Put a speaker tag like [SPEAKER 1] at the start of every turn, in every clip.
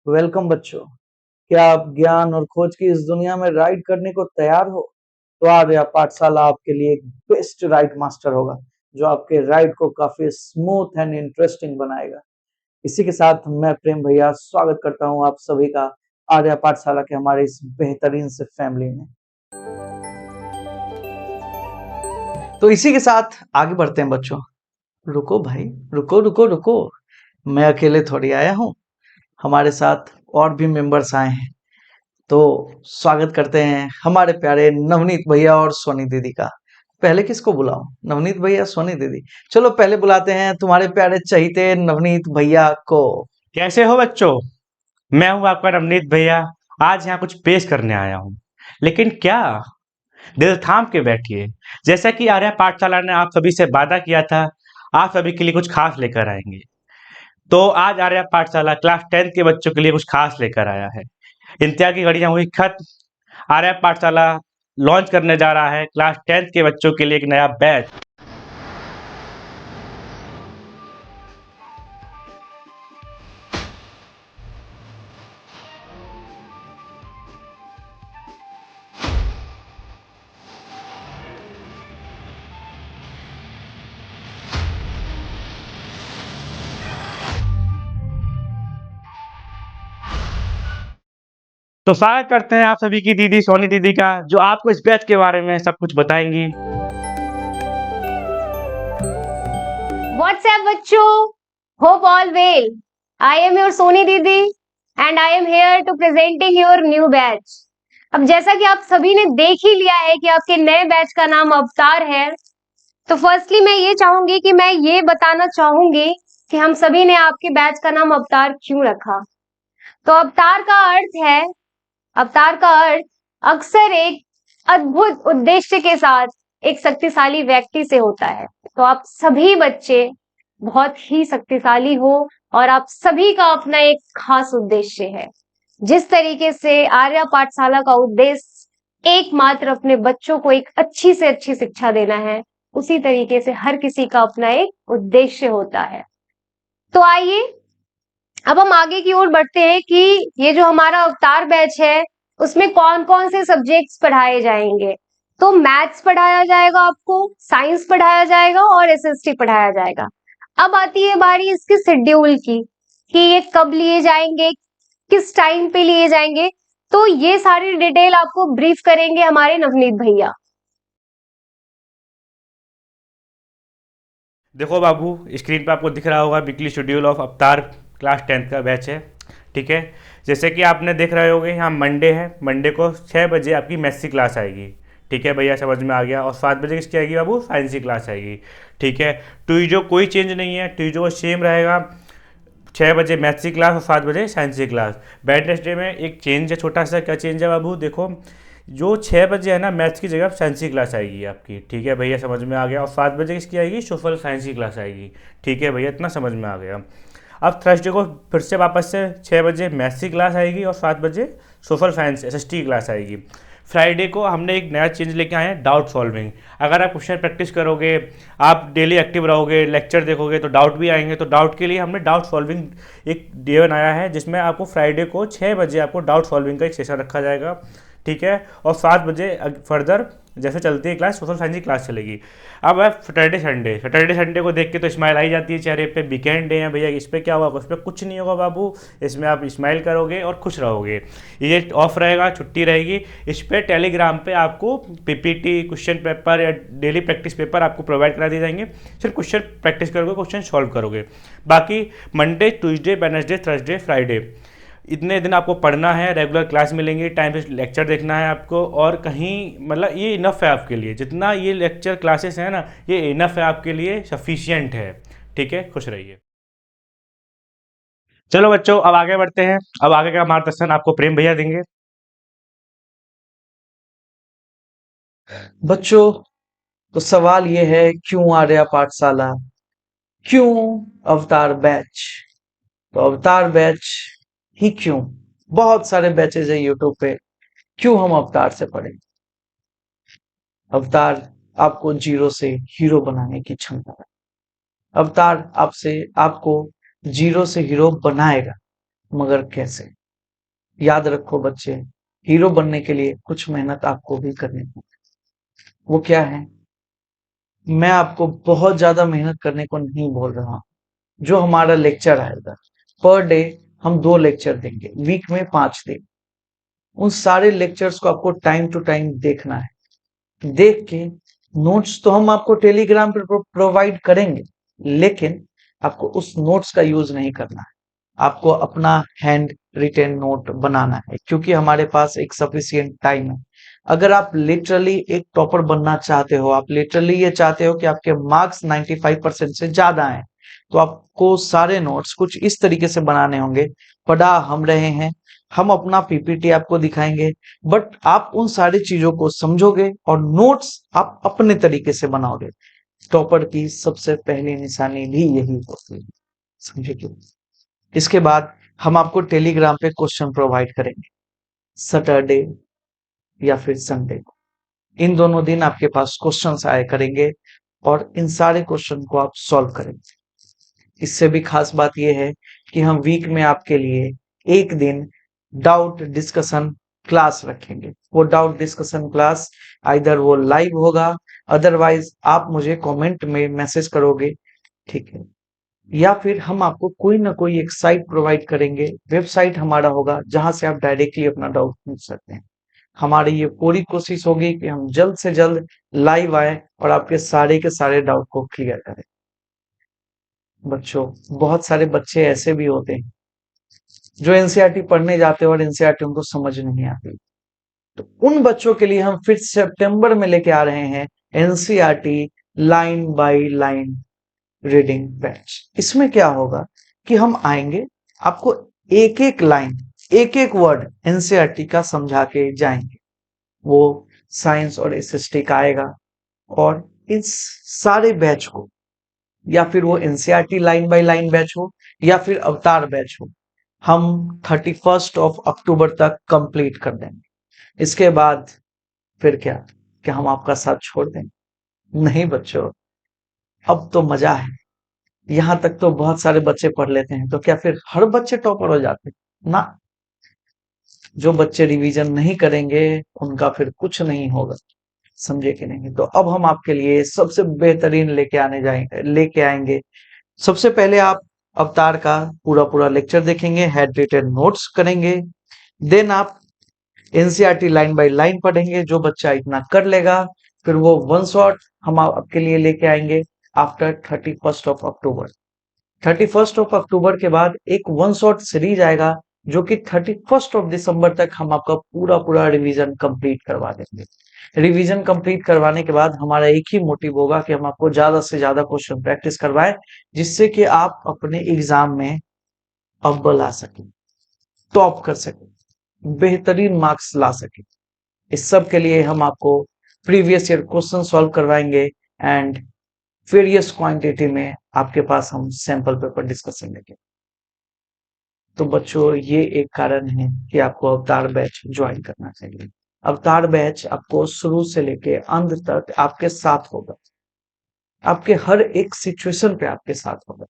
[SPEAKER 1] Welcome बच्चों। क्या आप ज्ञान और खोज की इस दुनिया में राइड करने को तैयार हो? तो आर्या पाठशाला आपके लिए एक बेस्ट राइड मास्टर होगा जो आपके राइड को काफी स्मूथ एंड इंटरेस्टिंग बनाएगा। इसी के साथ मैं प्रेम भैया स्वागत करता हूं आप सभी का आर्या पाठशाला के हमारे इस बेहतरीन से फैमिली में। तो इसी के साथ आगे बढ़ते हैं बच्चों। रुको भाई, रुको रुको रुको, मैं अकेले थोड़ी आया हूँ, हमारे साथ और भी मेंबर्स आए हैं। तो स्वागत करते हैं हमारे प्यारे नवनीत भैया और सोनी दीदी का। पहले किसको बुलाऊं? नवनीत भैया, सोनी दीदी? चलो पहले बुलाते हैं तुम्हारे प्यारे चहीते नवनीत भैया को।
[SPEAKER 2] कैसे हो बच्चों? मैं हूं आपका नवनीत भैया। आज यहाँ कुछ पेश करने आया हूँ। लेकिन क्या? दिल थाम के बैठिए। जैसा कि आर्या पाठशाला ने आप सभी से वादा किया था, आप सभी के लिए कुछ खास लेकर आएंगे। तो आज आर्या पाठशाला क्लास 10 के बच्चों के लिए कुछ खास लेकर आया है। इंतजार की घड़ियां हुई खत्म। आर्या पाठशाला लॉन्च करने जा रहा है क्लास 10 के बच्चों के लिए एक नया बैच। तो स्वागत करते हैं आप सभी की दीदी सोनी दीदी का, जो आपको इस बैच के बारे में सब कुछ बताएंगी।
[SPEAKER 3] What's up, बच्चों? Hope all well. I am your Sony दीदी and I am here to presenting your new batch. अब जैसा कि आप सभी ने देख ही लिया है कि आपके नए बैच का नाम अवतार है, तो फर्स्टली मैं ये चाहूंगी कि मैं ये बताना चाहूंगी कि हम सभी ने आपके बैच का नाम अवतार क्यों रखा। तो अवतार का अर्थ अक्सर एक अद्भुत उद्देश्य के साथ एक शक्तिशाली व्यक्ति से होता है। तो आप सभी बच्चे बहुत ही शक्तिशाली हो और आप सभी का अपना एक खास उद्देश्य है। जिस तरीके से आर्या पाठशाला का उद्देश्य एकमात्र अपने बच्चों को एक अच्छी से अच्छी शिक्षा देना है, उसी तरीके से हर किसी का अपना एक उद्देश्य होता है। तो आइए अब हम आगे की ओर बढ़ते हैं कि ये जो हमारा अवतार बैच है उसमें कौन कौन से सब्जेक्ट्स पढ़ाए जाएंगे। तो मैथ्स पढ़ाया जाएगा, आपको साइंस पढ़ाया जाएगा और एसएसटी पढ़ाया जाएगा। अब आती है बारी इसके शेड्यूल की कि ये कब लिए जाएंगे, किस टाइम पे लिए जाएंगे। तो ये सारी डिटेल आपको ब्रीफ करेंगे हमारे नवनीत भैया।
[SPEAKER 2] देखो बाबू, स्क्रीन पे आपको दिख रहा होगा वीकली शेड्यूल ऑफ अवतार क्लास 10 का बैच है। ठीक है, जैसे कि आपने देख रहे होगे यहाँ मंडे है, मंडे को 6 बजे आपकी मैथ्स की क्लास आएगी। ठीक है भैया, समझ में आ गया। और 7 बजे किसकी आएगी बाबू? साइंस की क्लास आएगी। ठीक है, ट्यूजडे कोई चेंज नहीं है, ट्यूजडे सेम रहेगा। 6 बजे मैथ्स की क्लास और 7 बजे साइंस की क्लास। वेडनेसडे में एक चेंज है, छोटा सा। क्या चेंज है बाबू? देखो, जो 6 बजे है ना, मैथ्स की जगह साइंस की क्लास आएगी आपकी। ठीक है भैया, समझ में आ गया। और 7 बजे किसकी आएगी? सोशल साइंस की क्लास आएगी। ठीक है भैया, इतना समझ में आ गया। अब थर्सडे को फिर से वापस से 6 बजे मैथ्स की क्लास आएगी और 7 बजे सोशल साइंस एसएसटी की क्लास आएगी। फ्राइडे को हमने एक नया चेंज लेके आए हैं, डाउट सॉल्विंग। अगर आप क्वेश्चन प्रैक्टिस करोगे, आप डेली एक्टिव रहोगे, लेक्चर देखोगे, तो डाउट भी आएंगे। तो डाउट के लिए हमने डाउट सॉल्विंग एक डे बनाया है, जिसमें आपको फ्राइडे को 6 बजे आपको डाउट सॉल्विंग का एक सेशन रखा जाएगा। ठीक है, और 7 बजे फर्दर जैसे चलती है क्लास, सोशल साइंस की क्लास चलेगी। अब है सैटरडे संडे को देख के तो स्माइल आई जाती है चेहरे पे। वीकेंड डे है भैया, इस पर क्या होगा? उस पर कुछ नहीं होगा बाबू, इसमें आप स्माइल करोगे और खुश रहोगे। ये ऑफ रहेगा, छुट्टी रहेगी। इस पर टेलीग्राम पे आपको पीपीटी, क्वेश्चन पेपर या डेली प्रैक्टिस पेपर आपको प्रोवाइड करा दिए जाएंगे। सिर्फ क्वेश्चन प्रैक्टिस करोगे, क्वेश्चन सॉल्व करोगे। बाकी Monday, Tuesday, Wednesday, Thursday, Friday, इतने दिन आपको पढ़ना है, रेगुलर क्लास मिलेंगी, टाइम से लेक्चर देखना है आपको। और कहीं मतलब ये इनफ है आपके लिए, जितना ये लेक्चर क्लासेस हैं ना, ये इनफ है आपके लिए, सफिशियंट है। ठीक है, खुश रहिए। चलो बच्चों, अब आगे बढ़ते हैं। अब आगे का मार्गदर्शन आपको प्रेम भैया देंगे।
[SPEAKER 1] बच्चों, तो सवाल ये है, क्यों आर्या पाठशाला, क्यों अवतार बैच? तो अवतार बैच ही क्यों? बहुत सारे बैचेज है यूट्यूब पे, क्यों हम अवतार से पढ़ें? अवतार आपको जीरो से हीरो बनाने की क्षमता है। अवतार आपको जीरो से हीरो बनाएगा। मगर कैसे? याद रखो बच्चे, हीरो बनने के लिए कुछ मेहनत आपको भी करनी होगी। वो क्या है? मैं आपको बहुत ज्यादा मेहनत करने को नहीं बोल रहा हूँ। जो हमारा लेक्चर आएगा, पर डे हम 2 लेक्चर देंगे, वीक में 5 दिन। उन सारे लेक्चर्स को आपको टाइम टू टाइम देखना है। देख के नोट्स तो हम आपको टेलीग्राम पर प्रोवाइड करेंगे, लेकिन आपको उस नोट्स का यूज नहीं करना है। आपको अपना हैंड रिटेन नोट बनाना है, क्योंकि हमारे पास एक सफिशियंट टाइम है। अगर आप लिटरली एक टॉपर बनना चाहते हो, आप लिटरली ये चाहते हो कि आपके मार्क्स 95% से ज्यादा आए, तो आपको सारे नोट्स कुछ इस तरीके से बनाने होंगे। पढ़ा हम रहे हैं, हम अपना पीपीटी आपको दिखाएंगे, बट आप उन सारी चीजों को समझोगे और नोट्स आप अपने तरीके से बनाओगे। टॉपर की सबसे पहली निशानी भी यही होती है, समझे क्यों? इसके बाद हम आपको टेलीग्राम पे क्वेश्चन प्रोवाइड करेंगे, सैटरडे या फिर संडे को। इन दोनों दिन आपके पास क्वेश्चंस आया करेंगे और इन सारे क्वेश्चन को आप सॉल्व करेंगे। इससे भी खास बात यह है कि हम वीक में आपके लिए एक दिन डाउट डिस्कशन क्लास रखेंगे। वो डाउट डिस्कशन क्लास आइदर वो लाइव होगा, अदरवाइज आप मुझे कमेंट में मैसेज करोगे, ठीक है? या फिर हम आपको कोई ना कोई एक साइट प्रोवाइड करेंगे, वेबसाइट हमारा होगा, जहां से आप डायरेक्टली अपना डाउट पूछ सकते हैं। हमारी ये पूरी कोशिश होगी कि हम जल्द से जल्द लाइव आए और आपके सारे के सारे डाउट को क्लियर करें। बच्चों, बहुत सारे बच्चे ऐसे भी होते हैं जो एनसीईआरटी पढ़ने जाते हैं और एनसीईआरटी उनको समझ नहीं आती। तो उन बच्चों के लिए हम फिर सितंबर में लेके आ रहे हैं NCERT line by line reading batch. इसमें क्या होगा कि हम आएंगे, आपको एक एक लाइन, एक एक वर्ड एनसीईआरटी का समझा के जाएंगे। वो साइंस और एसएसटी का आएगा, और इस सारे बैच को, या फिर वो NCERT line by line batch हो या फिर अवतार बैच हो, हम 31 अक्टूबर तक कंप्लीट कर देंगे। इसके बाद फिर क्या हम आपका साथ छोड़ देंगे? नहीं बच्चों, अब तो मजा है। यहाँ तक तो बहुत सारे बच्चे पढ़ लेते हैं, तो क्या फिर हर बच्चे टॉपर हो जाते हैं? ना, जो बच्चे रिवीजन नहीं करेंगे उनका फिर कुछ नहीं होगा, समझे कि नहीं? तो अब हम आपके लिए सबसे बेहतरीन लेके आएंगे। सबसे पहले आप अवतार का पूरा पूरा लेक्चर देखेंगे, हैंड रिटेन नोट्स करेंगे, देन आप एनसीईआरटी लाइन बाय लाइन पढ़ेंगे। जो बच्चा इतना कर लेगा, फिर वो वन शॉट हम आपके लिए लेके आएंगे आफ्टर 31 अक्टूबर। 31 अक्टूबर के बाद एक वन शॉट सीरीज आएगा, जो कि 31 दिसंबर तक हम आपका पूरा पूरा रिवीजन कंप्लीट करवा देंगे। रिवीजन कंप्लीट करवाने के बाद हमारा एक ही मोटिव होगा कि हम आपको ज्यादा से ज्यादा क्वेश्चन प्रैक्टिस करवाएं, जिससे कि आप अपने एग्जाम में अव्वल आ सके, टॉप कर सके, बेहतरीन मार्क्स ला सके। इस सब के लिए हम आपको प्रीवियस ईयर क्वेश्चन सॉल्व करवाएंगे, एंड वेरियस क्वांटिटी में आपके पास हम सैंपल पेपर डिस्कशन लेंगे। तो बच्चों, ये एक कारण है कि आपको अवतार बैच ज्वाइन करना चाहिए। अवतार बैच आपको शुरू से लेके अंत तक आपके साथ होगा, आपके हर एक सिचुएशन पे आपके साथ होगा।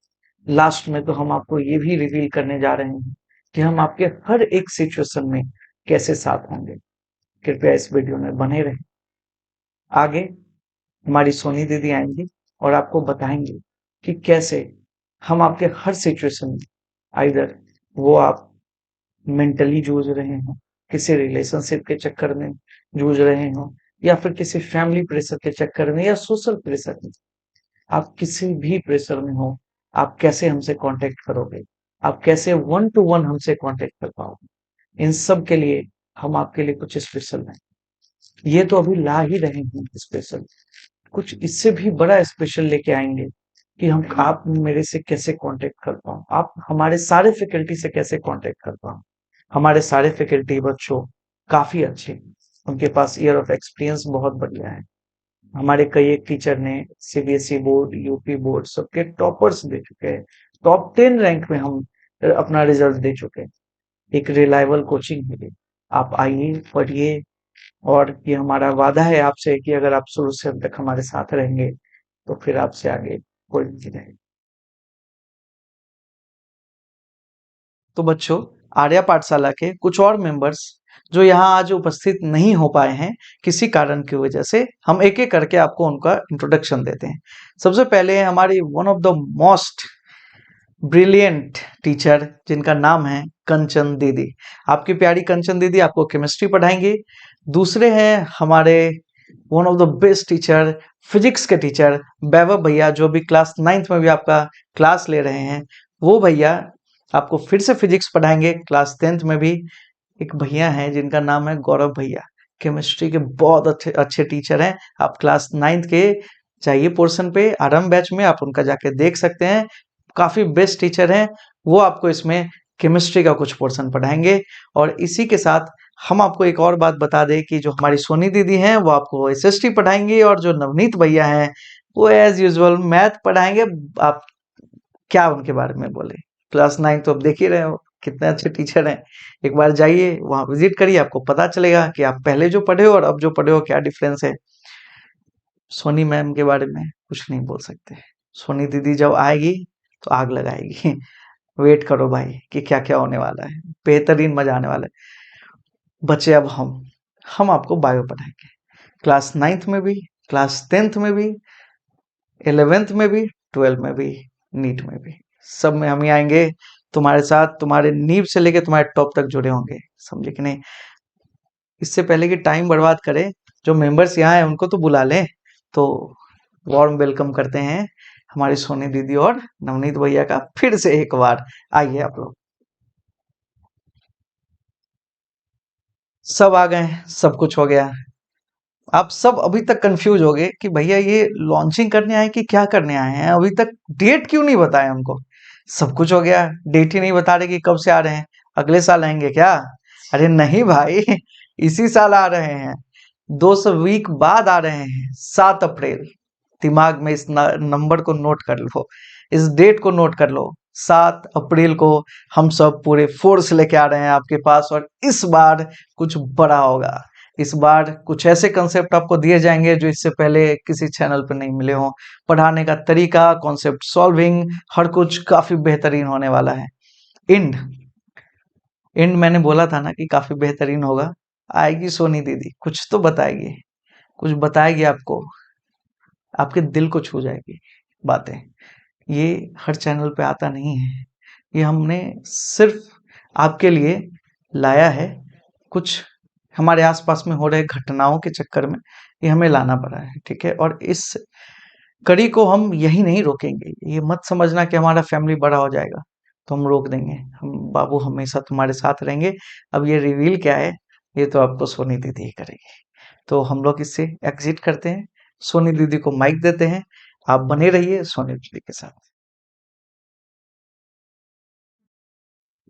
[SPEAKER 1] लास्ट में तो हम आपको ये भी रिवील करने जा रहे हैं कि हम आपके हर एक सिचुएशन में कैसे साथ होंगे। कृपया इस वीडियो में बने रहें। आगे हमारी सोनी दीदी आएंगी और आपको बताएंगे कि कैसे हम आपके हर सिचुएशन में, आइदर वो आप मेंटली जूझ रहे हो, किसी रिलेशनशिप के चक्कर में जूझ रहे हो, या फिर किसी फैमिली प्रेशर के चक्कर में, या सोशल प्रेशर में, आप किसी भी प्रेशर में हो, आप कैसे हमसे कांटेक्ट करोगे, आप कैसे वन टू वन हमसे कांटेक्ट कर पाओगे? इन सब के लिए हम आपके लिए कुछ स्पेशल है। ये तो अभी ला ही रहे हैं स्पेशल, कुछ इससे भी बड़ा स्पेशल लेके आएंगे कि हम आप मेरे से कैसे कांटेक्ट कर पाओ, आप हमारे सारे फैकल्टी से कैसे कांटेक्ट कर पाओ। हमारे सारे फैकल्टी बच्चों काफी अच्छे हैं, उनके पास ईयर ऑफ एक्सपीरियंस बहुत बढ़िया है। हमारे कई एक टीचर ने सीबीएसई बोर्ड, यूपी बोर्ड सबके टॉपर्स दे चुके हैं, टॉप 10 रैंक में हम अपना रिजल्ट दे चुके हैं। एक रिलायबल कोचिंग है ये। आप आइए, पढ़िए, और ये हमारा वादा है आपसे कि अगर आप शुरू से अब तक हमारे साथ रहेंगे तो फिर आपसे आगे कोई नहीं रहेगा। तो बच्चों, आर्या पाठशाला के कुछ और मेंबर्स जो यहाँ आज उपस्थित नहीं हो पाए हैं किसी कारण की वजह से, हम एक एक करके आपको उनका इंट्रोडक्शन देते हैं। सबसे पहले है हमारी one of the most brilliant teacher, जिनका नाम है कंचन दीदी। आपकी प्यारी कंचन दीदी आपको केमिस्ट्री पढ़ाएंगी। दूसरे हैं हमारे one of the best teacher, physics के टीचर वैभव भैया, जो भी क्लास 9th में भी आपका क्लास ले रहे हैं। वो भैया आपको फिर से फिजिक्स पढ़ाएंगे। क्लास 10th में भी एक भैया हैं जिनका नाम है गौरव भैया, केमिस्ट्री के बहुत अच्छे अच्छे टीचर हैं। आप क्लास 9th के चाहिए पोर्शन पे आरंभ बैच में आप उनका जाके देख सकते हैं, काफी बेस्ट टीचर हैं। वो आपको इसमें केमिस्ट्री का कुछ पोर्शन पढ़ाएंगे। और इसी के साथ हम आपको एक और बात बता दें कि जो हमारी सोनी दीदी हैं वो आपको एसएसटी पढ़ाएंगी, और जो नवनीत भैया हैं वो एज यूजुअल मैथ पढ़ाएंगे। आप क्या उनके बारे में बोले, क्लास 9 तो आप देख ही रहे हो कितने अच्छे टीचर हैं। एक बार जाइए वहां विजिट करिए, आपको पता चलेगा कि आप पहले जो पढ़े हो और अब जो पढ़े हो क्या डिफरेंस है। सोनी मैम के बारे में कुछ नहीं बोल सकते। सोनी दीदी जब आएगी तो आग लगाएगी। वेट करो भाई कि क्या क्या होने वाला है, बेहतरीन मजा आने वाला है। बच्चे अब हम आपको बायो पढ़ाएंगे, क्लास 9th में भी, क्लास 10th में भी, 11th में भी, 12th में भी, नीट में भी, सब में हम ही आएंगे तुम्हारे साथ, तुम्हारे नींव से लेके तुम्हारे टॉप तक जुड़े होंगे। समझे कि नहीं? इससे पहले कि टाइम बर्बाद करें, जो मेंबर्स यहाँ हैं उनको तो बुला लें। तो वार्म वेलकम करते हैं हमारी सोनी दीदी और नवनीत भैया का फिर से एक बार। आइए आप लोग सब आ गए, सब कुछ हो गया। आप सब अभी तक कंफ्यूज हो गए कि भैया ये लॉन्चिंग करने आए कि क्या करने आए हैं, अभी तक डेट क्यों नहीं बताए हमको। सब कुछ हो गया, डेट ही नहीं बता रहे कि कब से आ रहे हैं, अगले साल आएंगे क्या? अरे नहीं भाई, इसी साल आ रहे हैं, 200 वीक बाद आ रहे हैं, 7 अप्रैल। दिमाग में इस नंबर को नोट कर लो, इस डेट को नोट कर लो। 7 अप्रैल को हम सब पूरे फोर्स लेके आ रहे हैं आपके पास, और इस बार कुछ बड़ा होगा। इस बार कुछ ऐसे कंसेप्ट आपको दिए जाएंगे जो इससे पहले किसी चैनल पर नहीं मिले हों। पढ़ाने का तरीका, कॉन्सेप्ट सॉल्विंग, हर कुछ काफी बेहतरीन होने वाला है। एंड एंड मैंने बोला था ना कि काफी बेहतरीन होगा। आएगी सोनी दीदी, कुछ तो बताएगी, कुछ बताएगी आपको, आपके दिल को छू जाएगी बातें। ये हर चैनल पे आता नहीं है, ये हमने सिर्फ आपके लिए लाया है। कुछ हमारे आसपास में हो रहे घटनाओं के चक्कर में ये हमें लाना पड़ा है, ठीक है? और इस कड़ी को हम यही नहीं रोकेंगे। ये मत समझना कि हमारा फैमिली बड़ा हो जाएगा तो हम रोक देंगे। हम बाबू हमेशा तुम्हारे साथ रहेंगे। अब ये रिवील क्या है ये तो आपको सोनी दीदी ही करेगी। तो हम लोग इससे एग्जिट करते हैं, सोनी दीदी को माइक देते हैं। आप बने रहिए सोनी दीदी के साथ।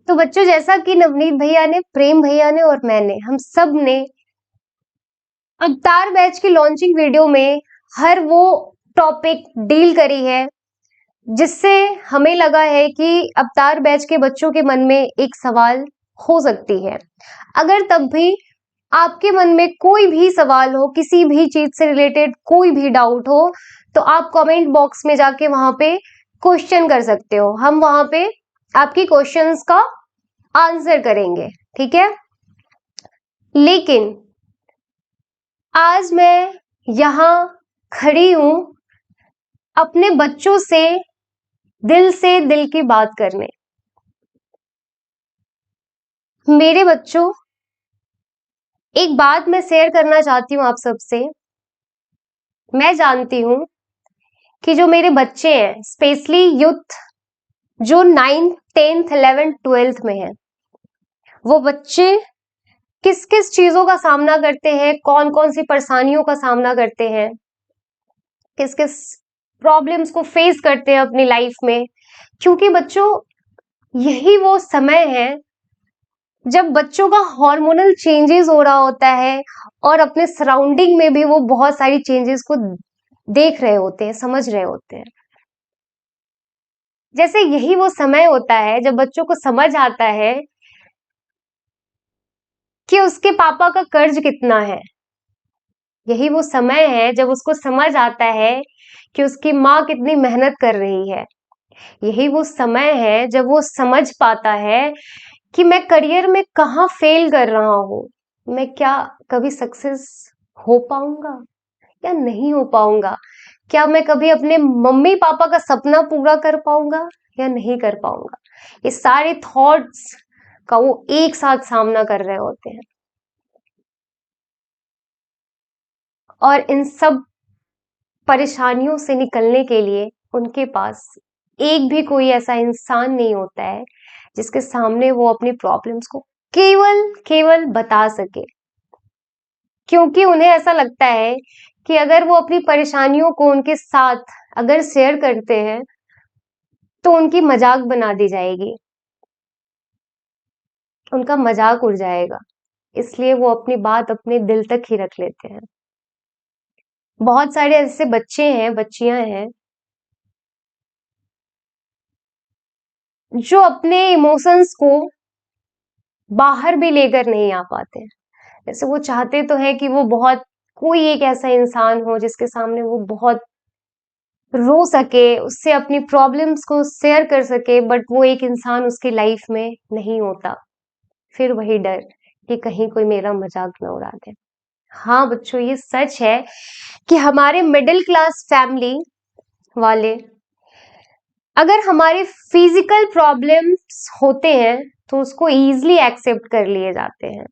[SPEAKER 3] तो बच्चों, जैसा कि नवनीत भैया ने, प्रेम भैया ने और मैंने, हम सब ने अवतार बैच की लॉन्चिंग वीडियो में हर वो टॉपिक डील करी है जिससे हमें लगा है कि अवतार बैच के बच्चों के मन में एक सवाल हो सकती है। अगर तब भी आपके मन में कोई भी सवाल हो, किसी भी चीज से रिलेटेड कोई भी डाउट हो, तो आप कमेंट बॉक्स में जाके वहां पे क्वेश्चन कर सकते हो। हम वहां पे आपकी क्वेश्चंस का आंसर करेंगे, ठीक है? लेकिन आज मैं यहाँ खड़ी हूं अपने बच्चों से दिल की बात करने। मेरे बच्चों, एक बात मैं शेयर करना चाहती हूँ आप सबसे। मैं जानती हूँ कि जो मेरे बच्चे हैं, स्पेशली यूथ जो 9th 10th 11th 12th में हैं, वो बच्चे किस किस चीजों का सामना करते हैं, कौन कौन सी परेशानियों का सामना करते हैं, किस किस प्रॉब्लम्स को फेस करते हैं अपनी लाइफ में। क्योंकि बच्चों, यही वो समय है जब बच्चों का हार्मोनल चेंजेस हो रहा होता है और अपने सराउंडिंग में भी वो बहुत सारी चेंजेस को देख रहे होते हैं, समझ रहे होते हैं। जैसे यही वो समय होता है जब बच्चों को समझ आता है कि उसके पापा का कर्ज कितना है। यही वो समय है जब उसको समझ आता है कि उसकी माँ कितनी मेहनत कर रही है। यही वो समय है जब वो समझ पाता है कि मैं करियर में कहाँ फेल कर रहा हूँ, मैं क्या कभी सक्सेस हो पाऊंगा या नहीं हो पाऊंगा, क्या मैं कभी अपने मम्मी पापा का सपना पूरा कर पाऊंगा या नहीं कर पाऊंगा। ये सारे थॉट्स का वो एक साथ सामना कर रहे होते हैं, और इन सब परेशानियों से निकलने के लिए उनके पास एक भी कोई ऐसा इंसान नहीं होता है जिसके सामने वो अपनी प्रॉब्लम्स को केवल केवल बता सके, क्योंकि उन्हें ऐसा लगता है कि अगर वो अपनी परेशानियों को उनके साथ अगर शेयर करते हैं तो उनकी मजाक बना दी जाएगी, उनका मजाक उड़ जाएगा, इसलिए वो अपनी बात अपने दिल तक ही रख लेते हैं। बहुत सारे ऐसे बच्चे हैं, बच्चियां हैं जो अपने इमोशंस को बाहर भी लेकर नहीं आ पाते हैं। जैसे वो चाहते तो है कि वो बहुत कोई एक ऐसा इंसान हो जिसके सामने वो बहुत रो सके, उससे अपनी प्रॉब्लम्स को शेयर कर सके, बट वो एक इंसान उसकी लाइफ में नहीं होता। फिर वही डर कि कहीं कोई मेरा मजाक न उड़ा दे। हाँ बच्चों, ये सच है कि हमारे मिडिल क्लास फैमिली वाले अगर हमारे फिजिकल प्रॉब्लम्स होते हैं तो उसको इजीली एक्सेप्ट कर लिए जाते हैं,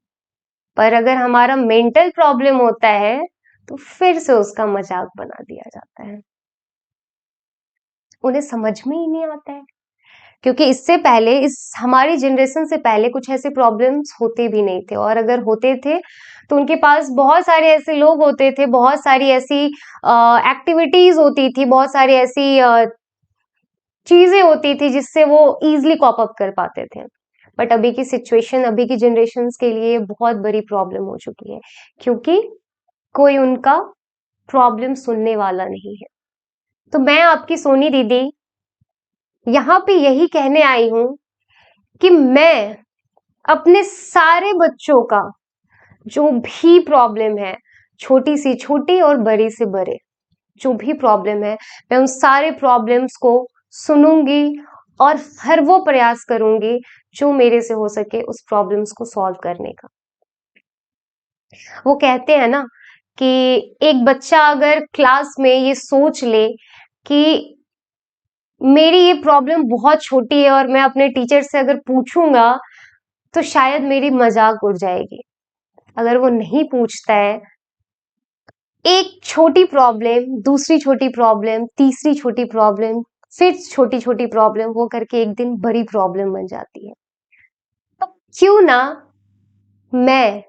[SPEAKER 3] पर अगर हमारा मेंटल प्रॉब्लम होता है तो फिर से उसका मजाक बना दिया जाता है। उन्हें समझ में ही नहीं आता है, क्योंकि इससे पहले, इस हमारी जनरेशन से पहले कुछ ऐसे प्रॉब्लम्स होते भी नहीं थे, और अगर होते थे तो उनके पास बहुत सारे ऐसे लोग होते थे, बहुत सारी ऐसी एक्टिविटीज होती थी, बहुत सारी ऐसी चीजें होती थी जिससे वो इजिली कॉप अप कर पाते थे। बट अभी की सिचुएशन, अभी की जनरेशन के लिए बहुत बड़ी प्रॉब्लम हो चुकी है, क्योंकि कोई उनका प्रॉब्लम सुनने वाला नहीं है। तो मैं आपकी सोनी दीदी यहाँ पे यही कहने आई हूँ कि मैं अपने सारे बच्चों का जो भी प्रॉब्लम है, छोटी सी छोटी और बड़ी से बड़े जो भी प्रॉब्लम है, मैं उन सारे प्रॉब्लम्स को सुनूंगी और हर वो प्रयास करूंगी जो मेरे से हो सके उस प्रॉब्लम्स को सॉल्व करने का। वो कहते हैं ना कि एक बच्चा अगर क्लास में ये सोच ले कि मेरी ये प्रॉब्लम बहुत छोटी है और मैं अपने टीचर से अगर पूछूंगा तो शायद मेरी मजाक उड़ जाएगी, अगर वो नहीं पूछता है, एक छोटी प्रॉब्लम, दूसरी छोटी प्रॉब्लम, तीसरी छोटी प्रॉब्लम, फिर छोटी छोटी प्रॉब्लम हो करके एक दिन बड़ी प्रॉब्लम बन जाती है। तो क्यों ना मैं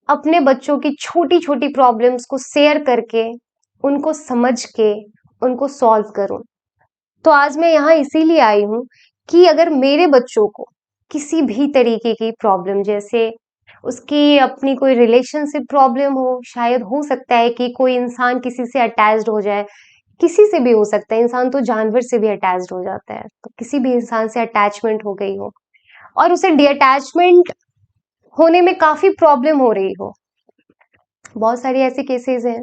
[SPEAKER 3] अपने बच्चों की छोटी छोटी प्रॉब्लम्स को शेयर करके, उनको समझ के, उनको सॉल्व करूं। तो आज मैं यहाँ इसीलिए आई हूँ कि अगर मेरे बच्चों को किसी भी तरीके की प्रॉब्लम, जैसे उसकी अपनी कोई रिलेशनशिप प्रॉब्लम हो, शायद हो सकता है कि कोई इंसान किसी से अटैच्ड हो जाए, किसी से भी हो सकता है, इंसान तो जानवर से भी अटैच्ड हो जाता है, तो किसी भी इंसान से अटैचमेंट हो गई हो और उसे डिअटैचमेंट होने में काफी प्रॉब्लम हो रही हो, बहुत सारी ऐसे केसेस हैं,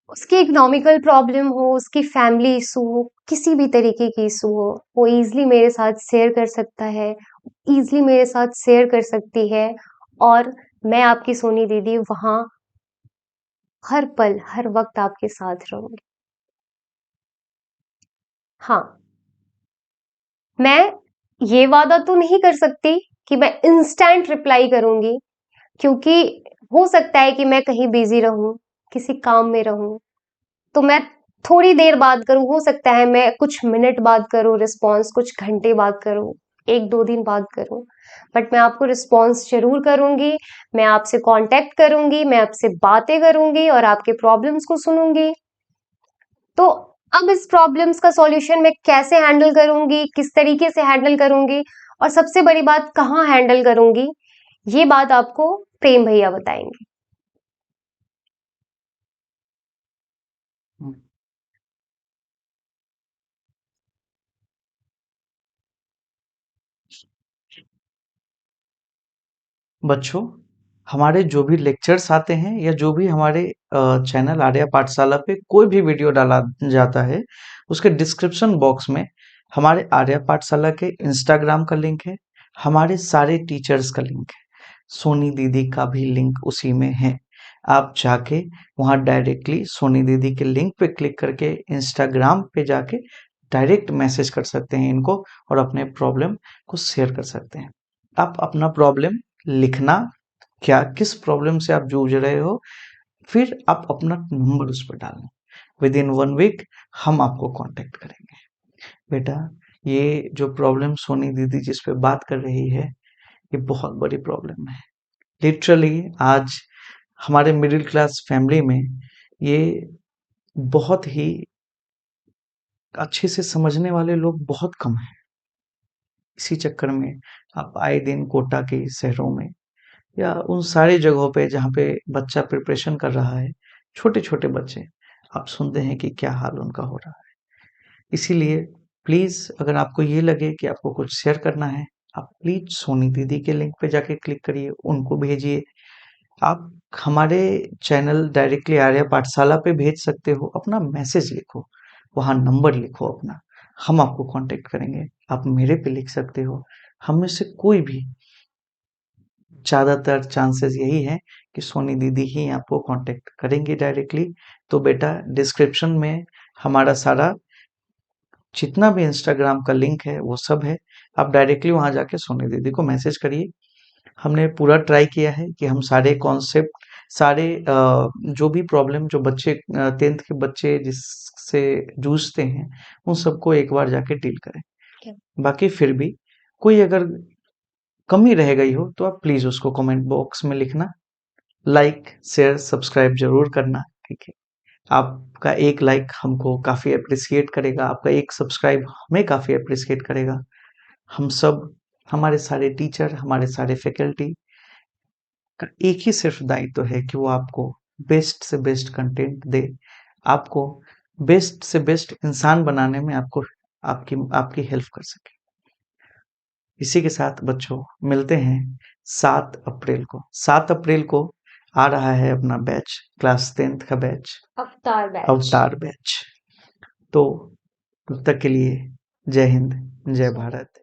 [SPEAKER 3] उसकी इकोनॉमिकल प्रॉब्लम हो, उसकी फैमिली इशू हो, किसी भी तरीके की इशू हो, वो इजीली मेरे साथ शेयर कर सकता है, इजीली मेरे साथ शेयर कर सकती है, और मैं आपकी सोनी दीदी वहां हर पल हर वक्त आपके साथ रहूंगी। हाँ, मैं ये वादा तो नहीं कर सकती कि मैं इंस्टेंट रिप्लाई करूंगी, क्योंकि हो सकता है कि मैं कहीं बिजी रहूं, किसी काम में रहूं, तो मैं थोड़ी देर बाद करूँ, हो सकता है मैं कुछ मिनट बाद करूँ रिस्पॉन्स, कुछ घंटे बाद करूँ, 1-2 दिन बाद करूँ, बट मैं आपको रिस्पॉन्स ज़रूर करूँगी, मैं आपसे कॉन्टैक्ट करूँगी, मैं आपसे बातें करूँगी और आपके प्रॉब्लम्स को सुनूँगी। तो अब इस प्रॉब्लम्स का सॉल्यूशन मैं कैसे हैंडल करूँगी, किस तरीके से हैंडल करूँगी और सबसे बड़ी बात कहाँ हैंडल करूँगी, ये बात आपको प्रेम भैया बताएंगे।
[SPEAKER 1] हम्म, बच्चों, हमारे जो भी लेक्चर्स आते हैं या जो भी हमारे चैनल आर्या पाठशाला पे कोई भी वीडियो डाला जाता है, उसके डिस्क्रिप्शन बॉक्स में हमारे आर्या पाठशाला के इंस्टाग्राम का लिंक है, हमारे सारे टीचर्स का लिंक है, सोनी दीदी का भी लिंक उसी में है। आप जाके वहाँ डायरेक्टली सोनी दीदी के लिंक पे क्लिक करके इंस्टाग्राम पे जाके डायरेक्ट मैसेज कर सकते हैं इनको और अपने प्रॉब्लम को शेयर कर सकते हैं। आप अपना प्रॉब्लम लिखना, क्या किस प्रॉब्लम से आप जूझ रहे हो, फिर आप अपना नंबर उस पर डालना। विद इन 1 वीक हम आपको कांटेक्ट करेंगे। बेटा, ये जो प्रॉब्लम सोनी दीदी जिस पे बात कर रही है, ये बहुत बड़ी प्रॉब्लम है। लिटरली आज हमारे मिडिल क्लास फैमिली में ये बहुत ही अच्छे से समझने वाले लोग बहुत कम हैं। इसी चक्कर में आप आए दिन कोटा के शहरों में या उन सारी जगहों पे जहाँ पे बच्चा प्रिपरेशन कर रहा है, छोटे-छोटे बच्चे, आप सुनते हैं कि क्या हाल उनका हो रहा है। इसीलिए प्लीज़ अगर आपको ये लगे कि आपको कुछ शेयर करना है, आप प्लीज़ सोनी दीदी के लिंक पे जाके क्लिक करिए, उनको भेजिए। आप हमारे चैनल डायरेक्टली आर्या पाठशाला पे भेज सकते हो, अपना मैसेज लिखो, वहाँ नंबर लिखो अपना, हम आपको कांटेक्ट करेंगे। आप मेरे पे लिख सकते हो, हम में से कोई भी, ज़्यादातर चांसेस यही हैं कि सोनी दीदी ही आपको कांटेक्ट करेंगी डायरेक्टली। तो बेटा डिस्क्रिप्शन में हमारा सारा जितना भी इंस्टाग्राम का लिंक है वो सब है। आप डायरेक्टली वहाँ जाके सोनी दीदी को मैसेज करिए। हमने पूरा ट्राई किया है कि हम सारे कॉन्सेप्ट, सारे जो भी प्रॉब्लम जो बच्चे 10th के बच्चे जिससे जूझते हैं, उन सबको एक बार जाके डील करें। बाकी फिर भी कोई अगर कमी रह गई हो तो आप प्लीज़ उसको कमेंट बॉक्स में लिखना। लाइक, शेयर, सब्सक्राइब ज़रूर करना, ठीक है? आपका एक लाइक हमको काफ़ी एप्रिशिएट करेगा, आपका एक सब्सक्राइब हमें काफ़ी एप्रिशिएट करेगा। हम सब, हमारे सारे टीचर, हमारे सारे फैकल्टी का एक ही सिर्फ दायित्व है कि वो आपको बेस्ट से बेस्ट कंटेंट दे, आपको बेस्ट से बेस्ट इंसान बनाने में आपको आपकी आपकी हेल्प कर सके। इसी के साथ बच्चों मिलते हैं 7 अप्रैल को। 7 अप्रैल को आ रहा है अपना बैच, क्लास 10th का बैच, अवतार बैच। तो तब तक के लिए जय हिंद, जय भारत।